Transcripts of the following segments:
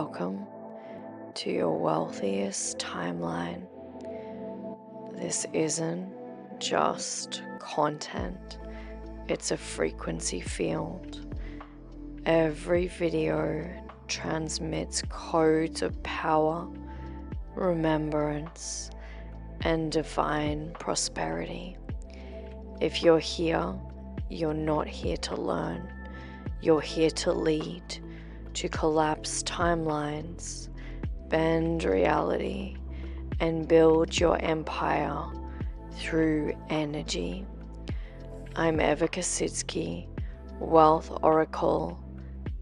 welcome to your wealthiest timeline. This isn't just content, it's a frequency field. Every video transmits codes of power, remembrance, and divine prosperity. If you're here, you're not here to learn, you're here to lead, to collapse timelines, bend reality, and build your empire through energy. I'm Eva Kositsky, Wealth Oracle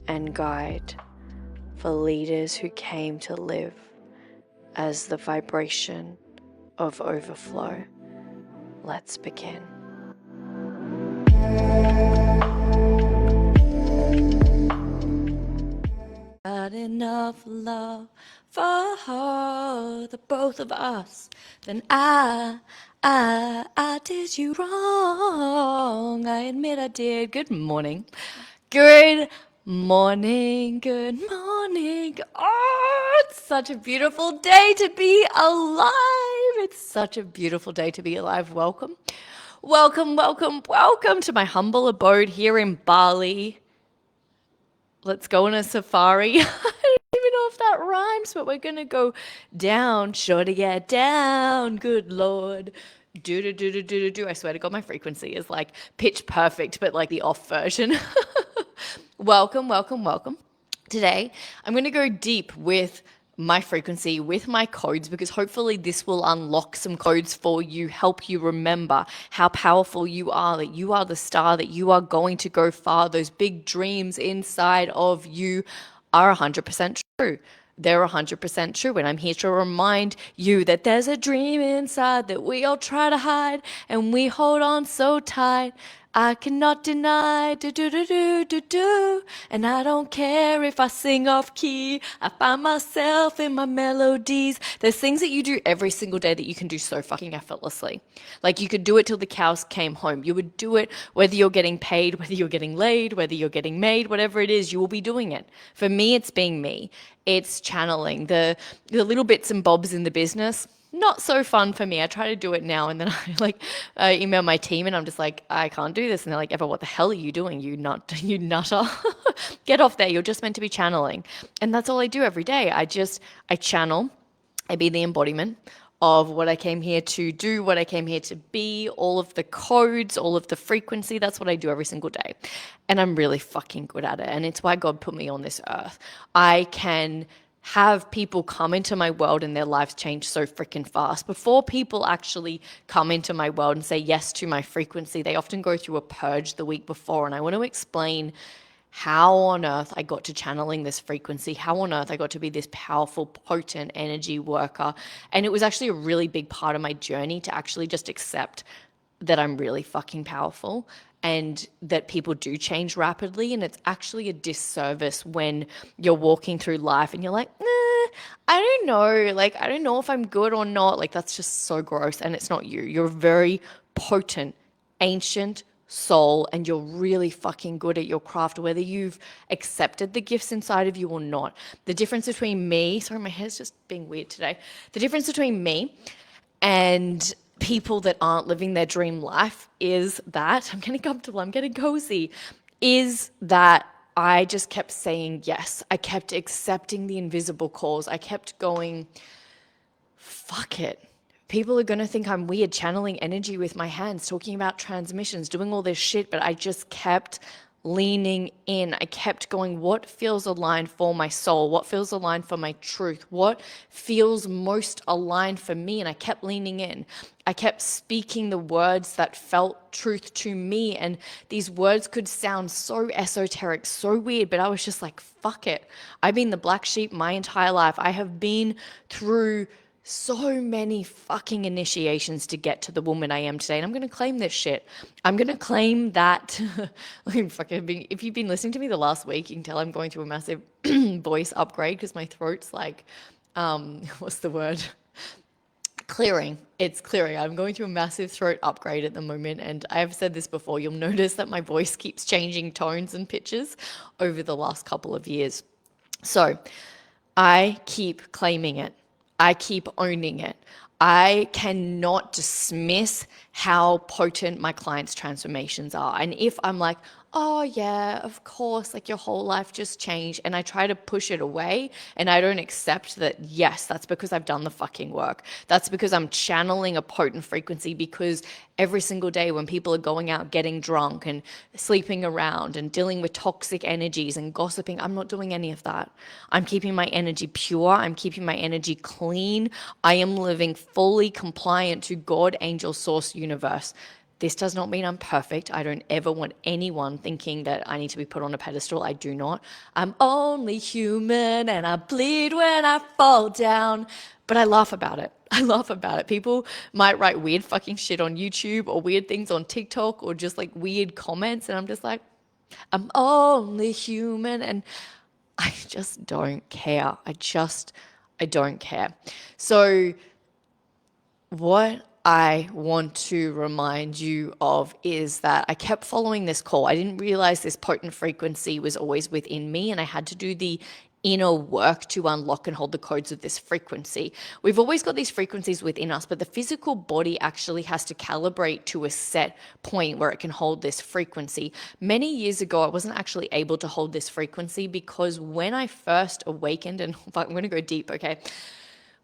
and Guide for leaders who came to live as the vibration of overflow. Let's begin. Got enough love for the both of us, then I did you wrong. I admit I did. Good morning. Good morning. Good morning. Oh, it's such a beautiful day to be alive. It's such a beautiful day to be alive. Welcome. Welcome to my humble abode here in Bali. Let's go on a safari. I don't even know if that rhymes, but we're gonna go down, sure to get down, good Lord. Do. I swear to God, my frequency is like pitch perfect, but like the off version. Welcome. Today, I'm gonna go deep with my frequency, with my codes, because hopefully this will unlock some codes for you, help you remember how powerful you are, that you are the star, that you are going to go far. Those big dreams inside of you are 100% true. They're 100% true. And I'm here to remind you that there's a dream inside that we all try to hide and we hold on so tight. I cannot deny, do. And I don't care if I sing off key. I find myself in my melodies. There's things that you do every single day that you can do so fucking effortlessly. Like you could do it till the cows came home. You would do it whether you're getting paid, whether you're getting laid, whether you're getting made, whatever it is, you will be doing it. For me, it's being me. It's channeling the little bits and bobs in the business. Not so fun for me. I try to do it now, and then I email my team, and I'm just like, I can't do this, and they're like, Eva, what the hell are you doing? You nutter, get off there. You're just meant to be channeling, and that's all I do every day. I channel. I be the embodiment of what I came here to do, what I came here to be, all of the codes, all of the frequency. That's what I do every single day, and I'm really fucking good at it. And it's why God put me on this earth. I can have people come into my world and their lives change so freaking fast. Before people actually come into my world and say yes to my frequency, they often go through a purge the week before. And I want to explain how on earth I got to channeling this frequency, how on earth I got to be this powerful, potent energy worker. And it was actually a really big part of my journey to actually just accept that I'm really fucking powerful and that people do change rapidly. And it's actually a disservice when you're walking through life and you're like, I don't know. Like, I don't know if I'm good or not. Like, that's just so gross. And it's not you. You're a very potent, ancient soul, and you're really fucking good at your craft, whether you've accepted the gifts inside of you or not. The difference between me, sorry, my hair's just being weird today. The difference between me and people that aren't living their dream life is that, I'm getting comfortable, I'm getting cozy, is that I just kept saying yes. I kept accepting the invisible calls. I kept going, fuck it. People are going to think I'm weird, channeling energy with my hands, talking about transmissions, doing all this shit, but I just kept leaning in. I kept going, what feels aligned for my soul? What feels aligned for my truth? What feels most aligned for me? And I kept leaning in. I kept speaking the words that felt truth to me. And these words could sound so esoteric, so weird, but I was just like, fuck it. I've been the black sheep my entire life. I have been through so many fucking initiations to get to the woman I am today. And I'm going to claim this shit. I'm going to claim that. If you've been listening to me the last week, you can tell I'm going through a massive voice upgrade because my throat's like, what's the word? Clearing. It's clearing. I'm going through a massive throat upgrade at the moment. And I've said this before. You'll notice that my voice keeps changing tones and pitches over the last couple of years. So I keep claiming it. I keep owning it. I cannot dismiss how potent my clients' transformations are. And if I'm like, oh, yeah, of course, like your whole life just changed, and I try to push it away and I don't accept that, yes, that's because I've done the fucking work. That's because I'm channeling a potent frequency, because every single day when people are going out getting drunk and sleeping around and dealing with toxic energies and gossiping, I'm not doing any of that. I'm keeping my energy pure. I'm keeping my energy clean. I am living fully compliant to God, angel, source, universe. This does not mean I'm perfect. I don't ever want anyone thinking that I need to be put on a pedestal. I do not. I'm only human and I bleed when I fall down. But I laugh about it. I laugh about it. People might write weird fucking shit on YouTube or weird things on TikTok or just like weird comments. And I'm just like, I'm only human. And I just don't care. I don't care. So, what I want to remind you of is that I kept following this call. I didn't realize this potent frequency was always within me, and I had to do the inner work to unlock and hold the codes of this frequency. We've always got these frequencies within us, but the physical body actually has to calibrate to a set point where it can hold this frequency. Many years ago, I wasn't actually able to hold this frequency because when I first awakened, and I'm going to go deep, okay?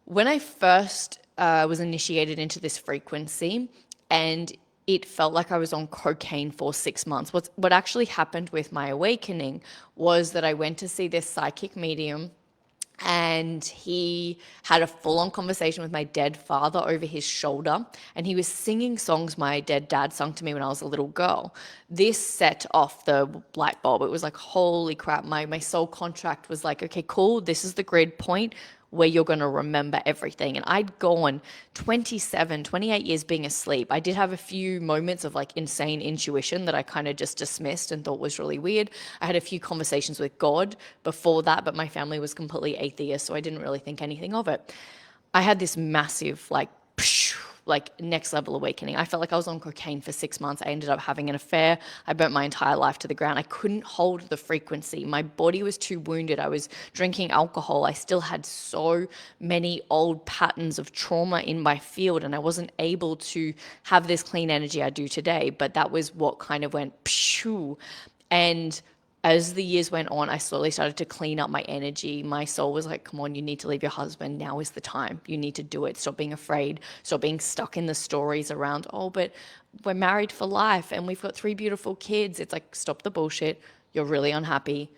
When I first was initiated into this frequency, and it felt like I was on cocaine for 6 months. What actually happened with my awakening was that I went to see this psychic medium, and he had a full-on conversation with my dead father over his shoulder, and he was singing songs my dead dad sung to me when I was a little girl. This set off the light bulb. It was like, holy crap, my soul contract was like, okay, cool, this is the grid point where you're going to remember everything. And I'd gone 27, 28 years being asleep. I did have a few moments of like insane intuition that I kind of just dismissed and thought was really weird. I had a few conversations with God before that, but my family was completely atheist, so I didn't really think anything of it. I had this massive like next level awakening. I felt like I was on cocaine for 6 months. I ended up having an affair. I burnt my entire life to the ground. I couldn't hold the frequency. My body was too wounded. I was drinking alcohol. I still had so many old patterns of trauma in my field, and I wasn't able to have this clean energy I do today. But that was what kind of went pshoo. And as the years went on, I slowly started to clean up my energy. My soul was like, come on, you need to leave your husband. Now is the time. You need to do it. Stop being afraid. Stop being stuck in the stories around, oh, but we're married for life and we've got 3 beautiful kids. It's like, stop the bullshit. You're really unhappy.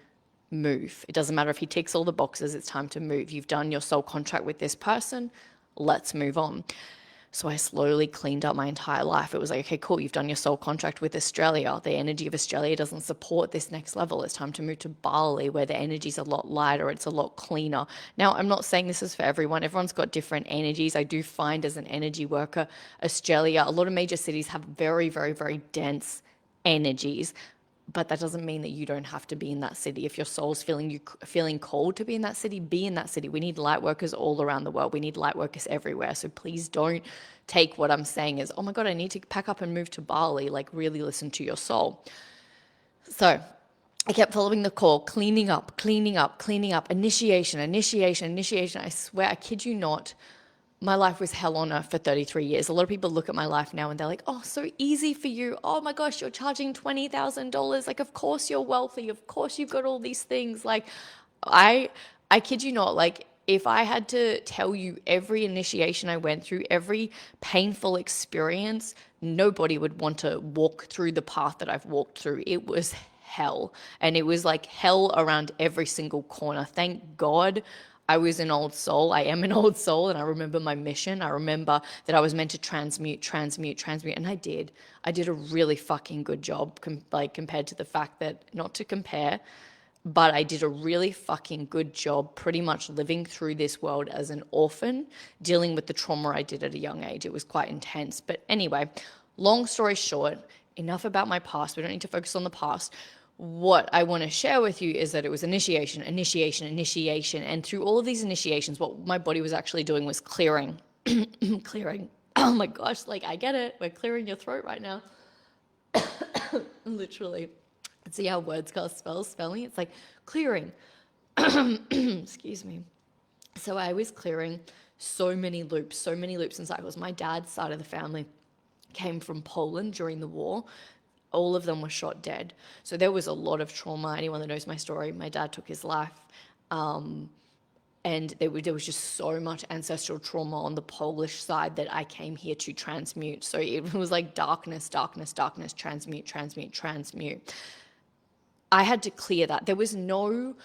Move. It doesn't matter if he ticks all the boxes. It's time to move. You've done your soul contract with this person. Let's move on. So I slowly cleaned up my entire life. It was like, okay, cool, you've done your soul contract with Australia. The energy of Australia doesn't support this next level. It's time to move to Bali, where the energy's a lot lighter, it's a lot cleaner. Now, I'm not saying this is for everyone. Everyone's got different energies. I do find as an energy worker, Australia, a lot of major cities have very, very, very dense energies. But that doesn't mean that you don't have to be in that city. If your soul's feeling called to be in that city, be in that city. We need light workers all around the world. We need light workers everywhere. So please don't take what I'm saying as, oh my God, I need to pack up and move to Bali. Like, really listen to your soul. So I kept following the call, cleaning up, initiation. I swear, I kid you not, my life was hell on earth for 33 years. A lot of people look at my life now and they're like, oh, so easy for you. Oh my gosh, you're charging $20,000. Like, of course you're wealthy. Of course you've got all these things. Like, I kid you not, like, if I had to tell you every initiation I went through, every painful experience, nobody would want to walk through the path that I've walked through. It was hell. And it was like hell around every single corner. Thank God I was an old soul. I am an old soul, and I remember my mission. I remember that I was meant to transmute, and I did. I did a really fucking good job, compared to the fact that, not to compare, but I did a really fucking good job pretty much living through this world as an orphan, dealing with the trauma I did at a young age. It was quite intense. But anyway, long story short, enough about my past. We don't need to focus on the past. What I want to share with you is that it was initiation. And through all of these initiations, what my body was actually doing was clearing. Clearing. Oh my gosh, like, I get it. We're clearing your throat right now. Literally. See how words cast spelling? It's like clearing. Excuse me. So I was clearing so many loops and cycles. My dad's side of the family came from Poland during the war. All of them were shot dead. So there was a lot of trauma. Anyone that knows my story, my dad took his life. And there was just so much ancestral trauma on the Polish side that I came here to transmute. So it was like darkness, darkness, darkness, transmute, transmute, transmute. I had to clear that. There was no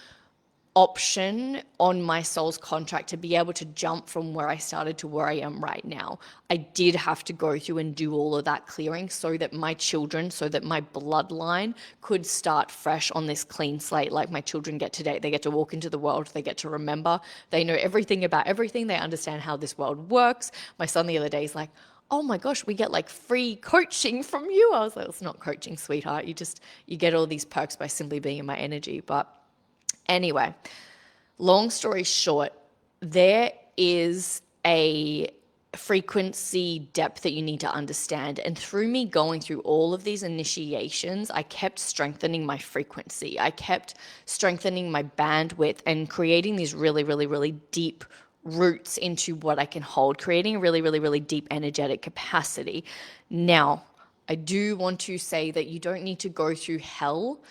option on my soul's contract to be able to jump from where I started to where I am right now. I did have to go through and do all of that clearing so that my children, so that my bloodline could start fresh on this clean slate like my children get today. They get to walk into the world, they get to remember, they know everything about everything, they understand how this world works. My son the other day is like, oh my gosh, we get like free coaching from you. I was like, it's not coaching, sweetheart. You get all these perks by simply being in my energy. But anyway, long story short, there is a frequency depth that you need to understand. And through me going through all of these initiations, I kept strengthening my frequency. I kept strengthening my bandwidth and creating these really, really, really deep roots into what I can hold, creating a really, really, really deep energetic capacity. Now, I do want to say that you don't need to go through hell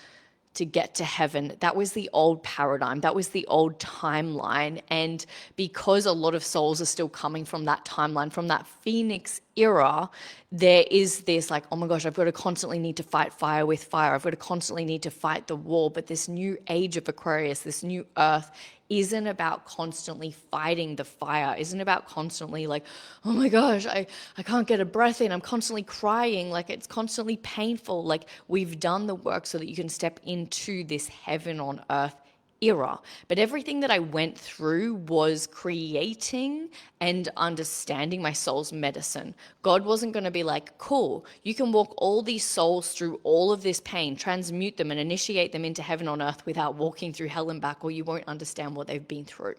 to get to heaven. That was the old paradigm. That was the old timeline. And because a lot of souls are still coming from that timeline, from that Phoenix era, there is this like, oh my gosh, I've got to constantly need to fight fire with fire. I've got to constantly need to fight the war. But this new age of Aquarius, this new earth, isn't about constantly fighting the fire, isn't about constantly like, oh my gosh, I can't get a breath in. I'm constantly crying. Like it's constantly painful. Like we've done the work so that you can step into this heaven on earth era. But everything that I went through was creating and understanding my soul's medicine. God wasn't going to be like, cool, you can walk all these souls through all of this pain, transmute them and initiate them into heaven on earth without walking through hell and back, or you won't understand what they've been through.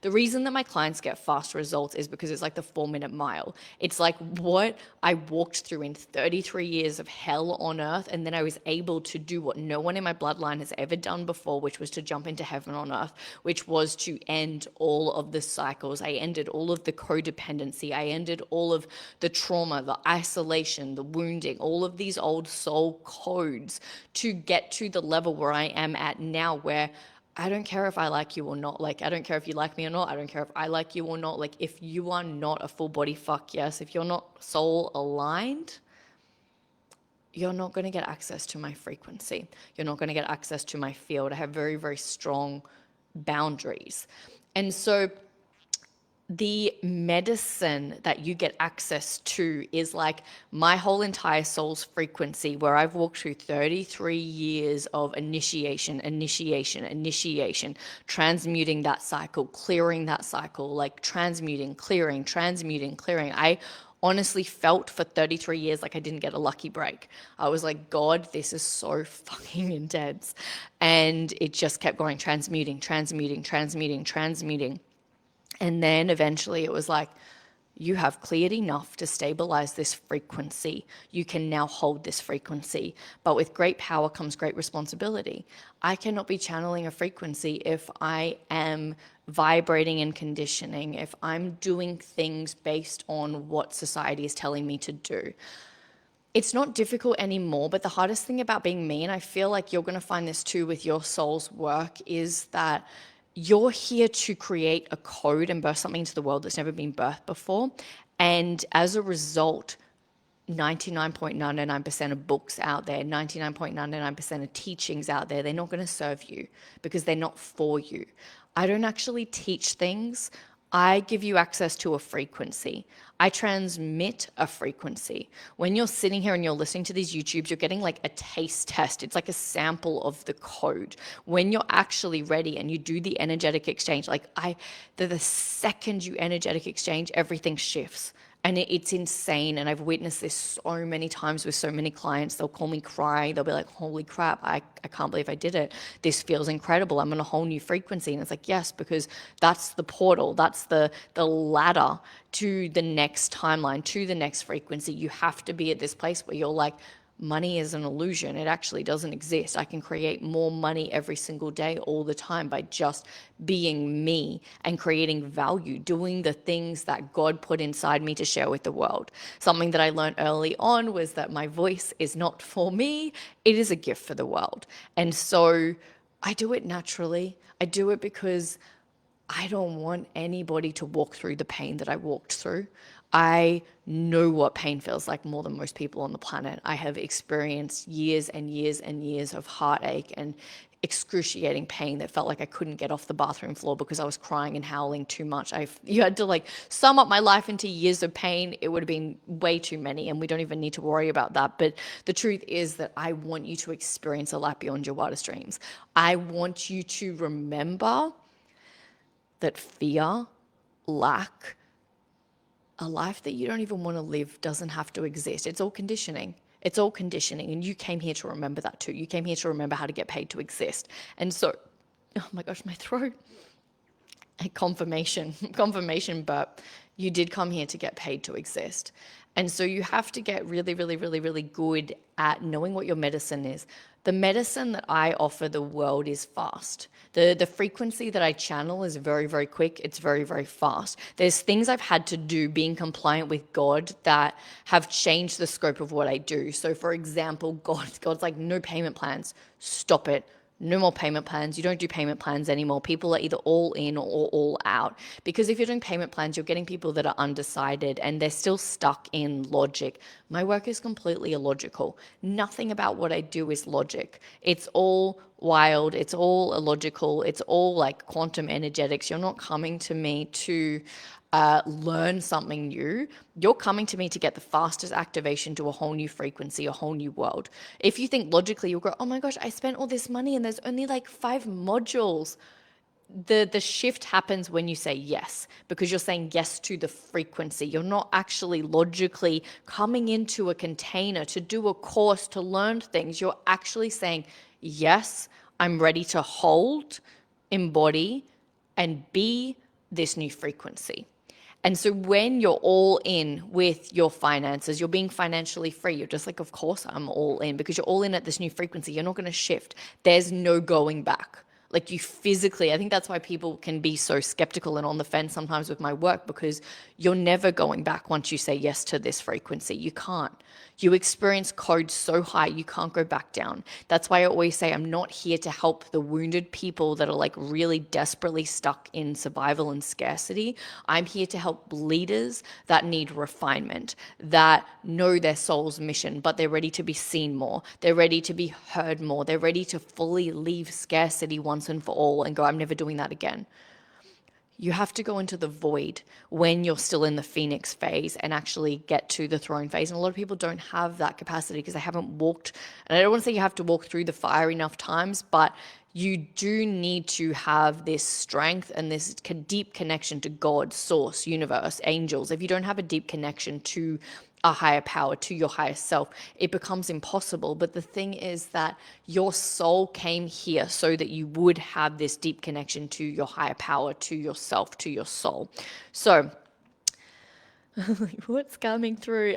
The reason that my clients get fast results is because it's like the 4-minute mile. It's like what I walked through in 33 years of hell on earth, and then I was able to do what no one in my bloodline has ever done before, which was to jump into heaven on earth, which was to end all of the cycles. I ended all of the codependency. I ended all of the trauma, the isolation, the wounding, all of these old soul codes to get to the level where I am at now, where I don't care if I like you or not. Like, I don't care if you like me or not. I don't care if I like you or not. Like, if you are not a full body fuck yes, if you're not soul aligned, you're not going to get access to my frequency. You're not going to get access to my field. I have very, very strong boundaries. And so the medicine that you get access to is like my whole entire soul's frequency, where I've walked through 33 years of initiation, transmuting that cycle, clearing that cycle, like transmuting, clearing. I honestly felt for 33 years like I didn't get a lucky break. I was like, God, this is so fucking intense. And it just kept going, transmuting. And then eventually it was like, you have cleared enough to stabilize this frequency. You can now hold this frequency. But with great power comes great responsibility. I cannot be channeling a frequency if I am vibrating and conditioning, if I'm doing things based on what society is telling me to do. It's not difficult anymore, but the hardest thing about being me, and I feel like you're going to find this too with your soul's work, is that you're here to create a code and birth something into the world that's never been birthed before. And as a result, 99.99% of books out there, 99.99% of teachings out there, they're not going to serve you because they're not for you. I don't actually teach things. I give you access to a frequency. I transmit a frequency. When you're sitting here and you're listening to these YouTubes, you're getting like a taste test. It's like a sample of the code. When you're actually ready and you do the energetic exchange, the second you energetic exchange, everything shifts. And it's insane. And I've witnessed this so many times with so many clients. They'll call me crying. They'll be like, holy crap, I can't believe I did it. This feels incredible. I'm on a whole new frequency. And it's like, yes, because that's the portal. That's the ladder to the next timeline, to the next frequency. You have to be at this place where you're like, money is an illusion. It actually doesn't exist. I can create more money every single day, all the time, by just being me and creating value, doing the things that God put inside me to share with the world. Something that I learned early on was that my voice is not for me, it is a gift for the world. And so I do it naturally. I do it because I don't want anybody to walk through the pain that I walked through. I know what pain feels like more than most people on the planet. I have experienced years and years and years of heartache and excruciating pain that felt like I couldn't get off the bathroom floor because I was crying and howling too much. You had to like sum up my life into years of pain. It would have been way too many, and we don't even need to worry about that. But the truth is that I want you to experience a life beyond your wildest dreams. I want you to remember that fear, lack, a life that you don't even want to live doesn't have to exist. It's all conditioning. It's all conditioning. And you came here to remember that too. You came here to remember how to get paid to exist. And so, oh my gosh, my throat. Confirmation, but you did come here to get paid to exist. And so you have to get really, really, really, really good at knowing what your medicine is. The medicine that I offer the world is fast. The frequency that I channel is very, very quick. It's very, very fast. There's things I've had to do being compliant with God that have changed the scope of what I do. So for example, God's like, no payment plans. Stop it. No more payment plans. You don't do payment plans anymore. People are either all in or all out. Because if you're doing payment plans, you're getting people that are undecided and they're still stuck in logic. My work is completely illogical. Nothing about what I do is logic. It's all wild. It's all illogical. It's all like quantum energetics. You're not coming to me to learn something new. You're coming to me to get the fastest activation to a whole new frequency, a whole new world. If you think logically, you'll go, oh my gosh, I spent all this money and there's only like 5 modules. The shift happens when you say yes, because you're saying yes to the frequency. You're not actually logically coming into a container to do a course, to learn things. You're actually saying, yes, I'm ready to hold, embody, and be this new frequency. And so when you're all in with your finances, you're being financially free. You're just like, of course I'm all in, because you're all in at this new frequency. You're not going to shift. There's no going back. Like you physically, I think that's why people can be so skeptical and on the fence sometimes with my work, because you're never going back once you say yes to this frequency. You can't. You experience codes so high, you can't go back down. That's why I always say I'm not here to help the wounded people that are like really desperately stuck in survival and scarcity. I'm here to help leaders that need refinement, that know their soul's mission, but they're ready to be seen more. They're ready to be heard more. They're ready to fully leave scarcity once and for all and go, I'm never doing that again. You have to go into the void when you're still in the phoenix phase and actually get to the throne phase. And a lot of people don't have that capacity because they haven't walked. And I don't want to say you have to walk through the fire enough times, but you do need to have this strength and this deep connection to God, source, universe, angels. If you don't have a deep connection to a higher power, to your higher self, it becomes impossible. But the thing is that your soul came here so that you would have this deep connection to your higher power, to yourself, to your soul. So what's coming through?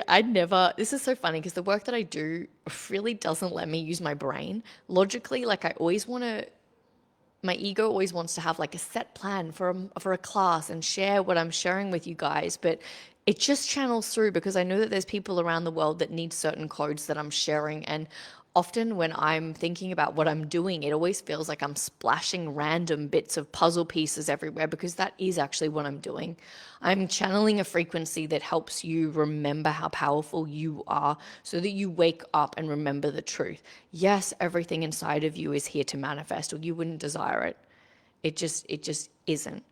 This is so funny because the work that I do really doesn't let me use my brain. Logically, like my ego always wants to have like a set plan for a class and share what I'm sharing with you guys, but it just channels through because I know that there's people around the world that need certain codes that I'm sharing. And often when I'm thinking about what I'm doing, it always feels like I'm splashing random bits of puzzle pieces everywhere, because that is actually what I'm doing. I'm channeling a frequency that helps you remember how powerful you are so that you wake up and remember the truth. Yes, everything inside of you is here to manifest, or you wouldn't desire it. It just isn't.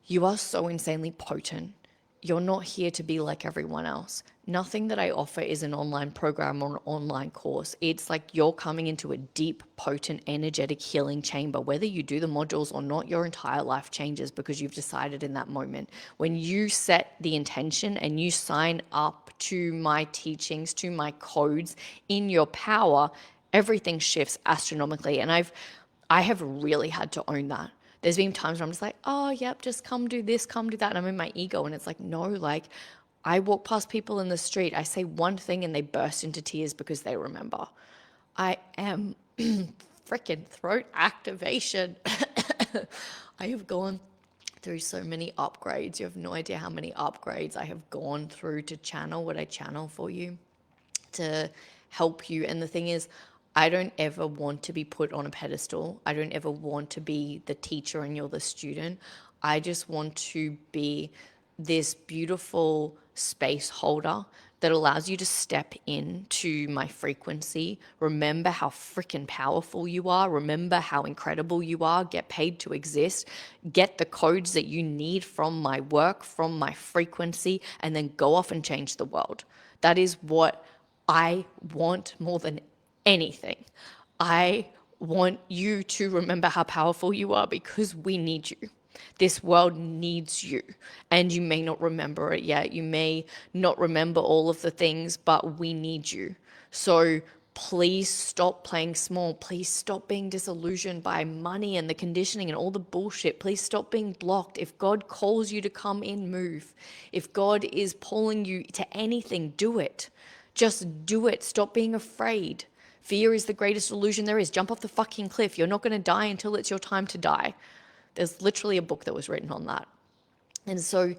You are so insanely potent. You're not here to be like everyone else. Nothing that I offer is an online program or an online course. It's like you're coming into a deep, potent, energetic healing chamber. Whether you do the modules or not, your entire life changes because you've decided in that moment. When you set the intention and you sign up to my teachings, to my codes in your power, everything shifts astronomically. And I have really had to own that. There's been times where I'm just like, oh, yep, just come do this, come do that. And I'm in my ego. And it's like, no, like, I walk past people in the street, I say one thing and they burst into tears because they remember. I am freaking throat activation. I have gone through so many upgrades. You have no idea how many upgrades I have gone through to channel what I channel for you, to help you. And the thing is, I don't ever want to be put on a pedestal. I don't ever want to be the teacher and you're the student. I just want to be this beautiful space holder that allows you to step into my frequency. Remember how freaking powerful you are. Remember how incredible you are. Get paid to exist. Get the codes that you need from my work, from my frequency, and then go off and change the world. That is what I want more than anything. I want you to remember how powerful you are because we need you. This world needs you. And you may not remember it yet. You may not remember all of the things, but we need you. So please stop playing small. Please stop being disillusioned by money and the conditioning and all the bullshit. Please stop being blocked. If God calls you to come in, move. If God is pulling you to anything, do it. Just do it. Stop being afraid. Fear is the greatest illusion there is. Jump off the fucking cliff. You're not going to die until it's your time to die. There's literally a book that was written on that. And so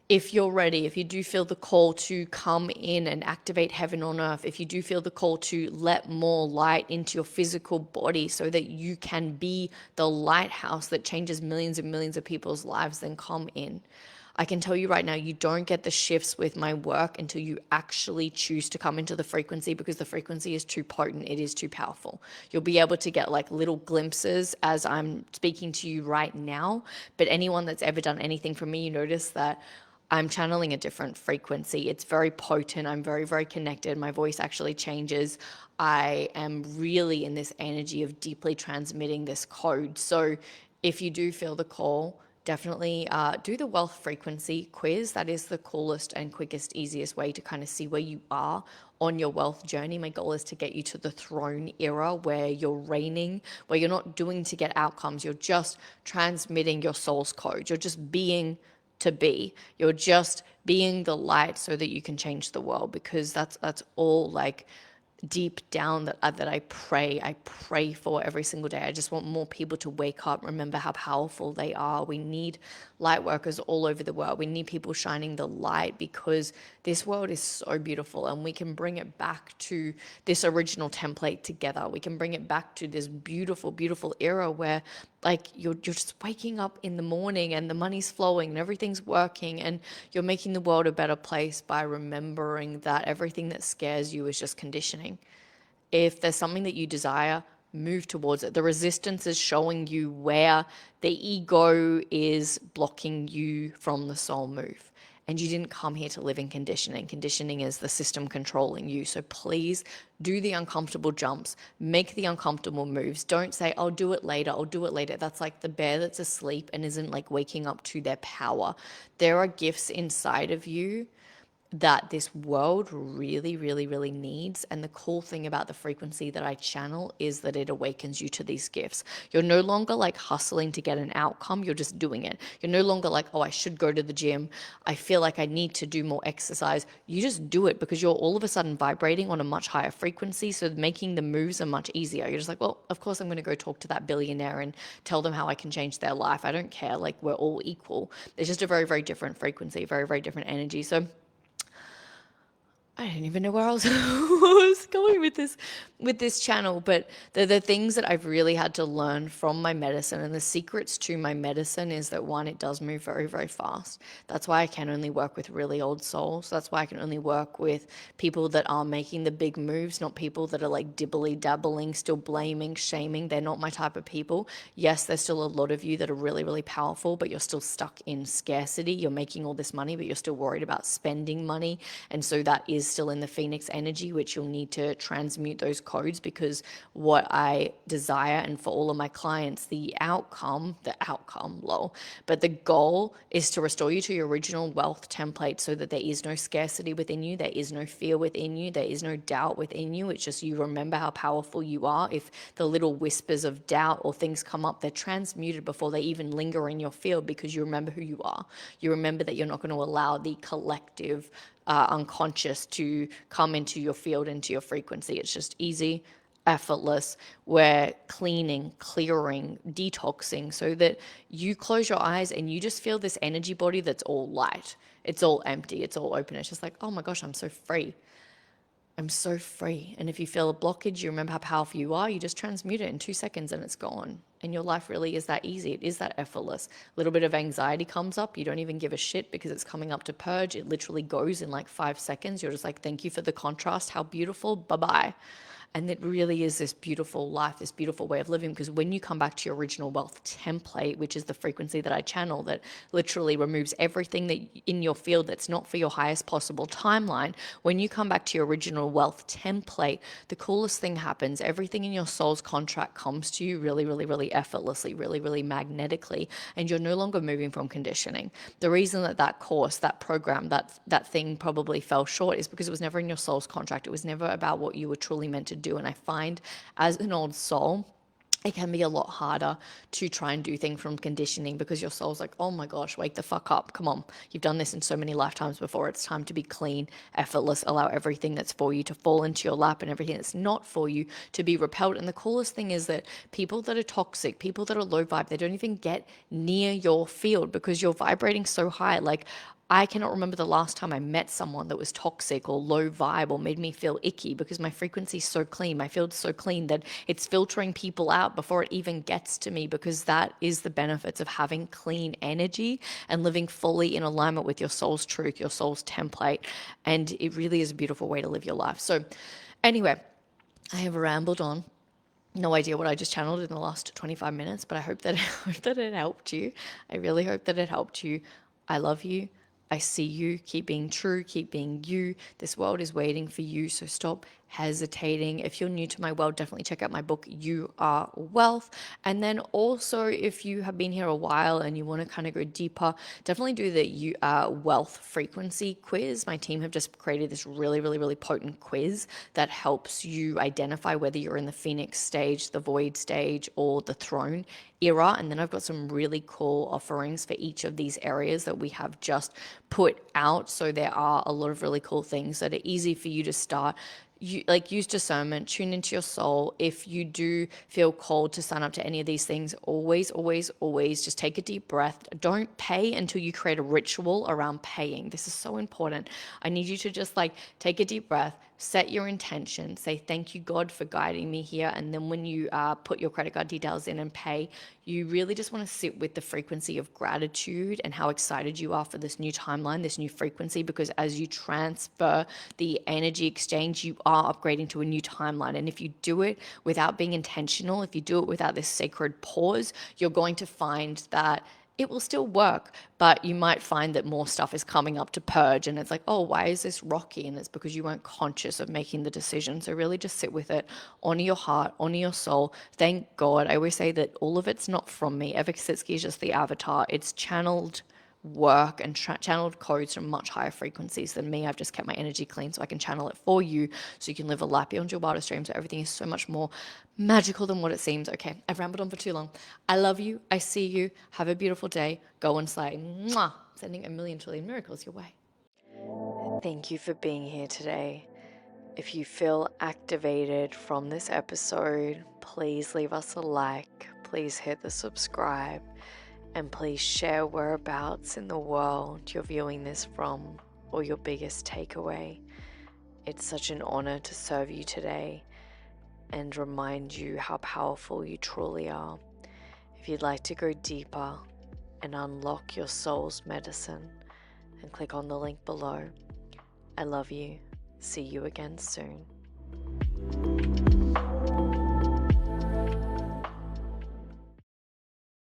if you're ready, if you do feel the call to come in and activate heaven on earth, if you do feel the call to let more light into your physical body so that you can be the lighthouse that changes millions and millions of people's lives, then come in. I can tell you right now, you don't get the shifts with my work until you actually choose to come into the frequency, because the frequency is too potent. It is too powerful. You'll be able to get like little glimpses as I'm speaking to you right now. But anyone that's ever done anything for me, you notice that I'm channeling a different frequency. It's very potent. I'm very, very connected. My voice actually changes. I am really in this energy of deeply transmitting this code. So if you do feel the call, definitely do the wealth frequency quiz. That is the coolest and quickest, easiest way to kind of see where you are on your wealth journey. My goal is to get you to the throne era where you're reigning, where you're not doing to get outcomes. You're just transmitting your soul's code. You're just being to be. You're just being the light so that you can change the world, because that's all like deep down that I pray for every single day. I just want more people to wake up, remember how powerful they are. We need light workers all over the world. We need people shining the light, because this world is so beautiful, and we can bring it back to this original template together. We can bring it back to this beautiful, beautiful era where like you're just waking up in the morning and the money's flowing and everything's working, and you're making the world a better place by remembering that everything that scares you is just conditioning. If there's something that you desire, move towards it. The resistance is showing you where the ego is blocking you from the soul move. And you didn't come here to live in conditioning. Conditioning is the system controlling you. So please do the uncomfortable jumps, make the uncomfortable moves. Don't say, I'll do it later, I'll do it later. That's like the bear that's asleep and isn't like waking up to their power. There are gifts inside of you that this world really, really, really needs. And the cool thing about the frequency that I channel is that it awakens you to these gifts. You're no longer like hustling to get an outcome. You're just doing it. You're no longer like, oh, I should go to the gym. I feel like I need to do more exercise. You just do it because you're all of a sudden vibrating on a much higher frequency. So making the moves are much easier. You're just like, well, of course I'm going to go talk to that billionaire and tell them how I can change their life. I don't care. Like, we're all equal. It's just a very, very different frequency, very, very different energy. So I don't even know where I was going with this channel, but the things that I've really had to learn from my medicine, and the secrets to my medicine is that, one, it does move very, very fast. That's why I can only work with really old souls. That's why I can only work with people that are making the big moves, not people that are like dibbly dabbling, still blaming, shaming. They're not my type of people. Yes, there's still a lot of you that are really, really powerful, but you're still stuck in scarcity. You're making all this money, but you're still worried about spending money. And so that is is still in the Phoenix energy, which you'll need to transmute those codes, because what I desire, and for all of my clients, the outcome, lol, but the goal is to restore you to your original wealth template so that there is no scarcity within you, there is no fear within you, there is no doubt within you. It's just you remember how powerful you are. If the little whispers of doubt or things come up, they're transmuted before they even linger in your field, because you remember who you are. You remember that you're not going to allow the collective unconscious to come into your field, into your frequency. It's just easy, effortless. We're cleaning, clearing, detoxing, so that you close your eyes and you just feel this energy body that's all light. It's all empty. It's all open. It's just like, oh my gosh, I'm so free. I'm so free. And if you feel a blockage, you remember how powerful you are, you just transmute it in 2 seconds and it's gone. And your life really is that easy. It is that effortless. A little bit of anxiety comes up. You don't even give a shit because it's coming up to purge. It literally goes in like 5 seconds. You're just like, thank you for the contrast. How beautiful. Bye-bye. And it really is this beautiful life, this beautiful way of living, because when you come back to your original wealth template, which is the frequency that I channel, that literally removes everything that in your field that's not for your highest possible timeline, when you come back to your original wealth template, the coolest thing happens. Everything in your soul's contract comes to you really, really, really effortlessly, really, really magnetically, and you're no longer moving from conditioning. The reason that that course, that program, that thing probably fell short is because it was never in your soul's contract. It was never about what you were truly meant to do. And I find, as an old soul, it can be a lot harder to try and do things from conditioning, because your soul's like, oh my gosh, wake the fuck up. Come on. You've done this in so many lifetimes before. It's time to be clean, effortless, allow everything that's for you to fall into your lap and everything that's not for you to be repelled. And the coolest thing is that people that are toxic, people that are low vibe, they don't even get near your field because you're vibrating so high. Like, I cannot remember the last time I met someone that was toxic or low vibe or made me feel icky, because my frequency is so clean, my field's so clean that it's filtering people out before it even gets to me, because that is the benefits of having clean energy and living fully in alignment with your soul's truth, your soul's template. And it really is a beautiful way to live your life. So anyway, I have rambled on. No idea what I just channeled in the last 25 minutes, but I hope that it helped you. I really hope that it helped you. I love you. I see you. Keep being true. Keep being you. This world is waiting for you. So stop hesitating. If you're new to my world, definitely check out my book, You Are Wealth. And then also, if you have been here a while and you want to kind of go deeper, definitely do the You Are Wealth frequency quiz. My team have just created this really, really, really potent quiz that helps you identify whether you're in the Phoenix stage, the Void stage, or the Throne era. And then I've got some really cool offerings for each of these areas that we have just put out. So there are a lot of really cool things that are easy for you to start. You like, use discernment, tune into your soul. If you do feel called to sign up to any of these things, always, always, always just take a deep breath. Don't pay until you create a ritual around paying. This is so important. I need you to just like take a deep breath, set your intention, say, thank you, God, for guiding me here. And then when you put your credit card details in and pay, you really just want to sit with the frequency of gratitude and how excited you are for this new timeline, this new frequency, because as you transfer the energy exchange, you are upgrading to a new timeline. And if you do it without being intentional, if you do it without this sacred pause, you're going to find that it will still work, but you might find that more stuff is coming up to purge, and it's like, oh, why is this rocky? And it's because you weren't conscious of making the decision. So really just sit with it, honor your heart, honor your soul. Thank God. I always say that all of it's not from me. Eva Kositsky is just the avatar. It's channeled work and channeled codes from much higher frequencies than me. I've just kept my energy clean so I can channel it for you, so you can live a life beyond your wildest dreams, so everything is so much more magical than what it seems. Okay, I've rambled on for too long. I love you. I see you. Have a beautiful day. Go and slay. Mwah. Sending a million trillion miracles your way. Thank you for being here today. If you feel activated from this episode, please leave us a like. Please hit the subscribe. And please share whereabouts in the world you're viewing this from, or your biggest takeaway. It's such an honor to serve you today and remind you how powerful you truly are. If you'd like to go deeper and unlock your soul's medicine, then click on the link below. I love you. See you again soon.